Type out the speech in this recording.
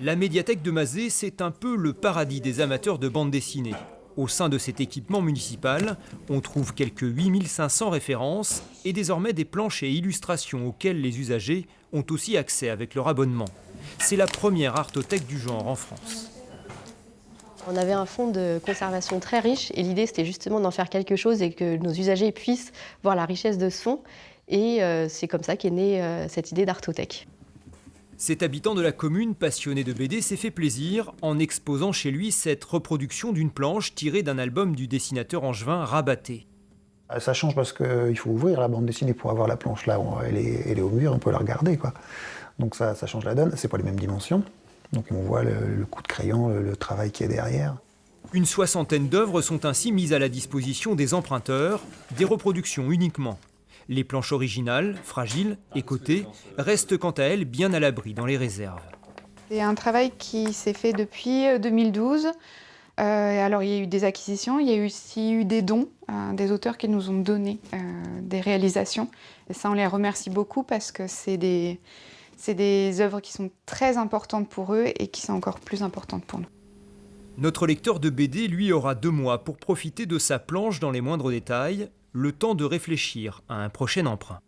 La médiathèque de Mazé, c'est un peu le paradis des amateurs de bande dessinée. Au sein de cet équipement municipal, on trouve quelques 8500 références et désormais des planches et illustrations auxquelles les usagers ont aussi accès avec leur abonnement. C'est la première artothèque du genre en France. On avait un fonds de conservation très riche et l'idée c'était justement d'en faire quelque chose et que nos usagers puissent voir la richesse de ce fonds. Et c'est comme ça qu'est née cette idée d'artothèque. Cet habitant de la commune, passionné de BD, s'est fait plaisir en exposant chez lui cette reproduction d'une planche tirée d'un album du dessinateur angevin Rabaté. Ça change parce qu'il faut ouvrir la bande dessinée pour avoir la planche. Là, elle est au mur, on peut la regarder, quoi. Donc ça change la donne. C'est pas les mêmes dimensions. Donc on voit le coup de crayon, le travail qui est derrière. Une soixantaine d'œuvres sont ainsi mises à la disposition des emprunteurs, des reproductions uniquement. Les planches originales, fragiles et cotées, restent quant à elles bien à l'abri dans les réserves. C'est un travail qui s'est fait depuis 2012. Alors il y a eu des acquisitions, il y a aussi eu des dons, des auteurs qui nous ont donné des réalisations. Et ça, on les remercie beaucoup parce que c'est des œuvres qui sont très importantes pour eux et qui sont encore plus importantes pour nous. Notre lecteur de BD, lui, aura 2 mois pour profiter de sa planche dans les moindres détails, le temps de réfléchir à un prochain emprunt.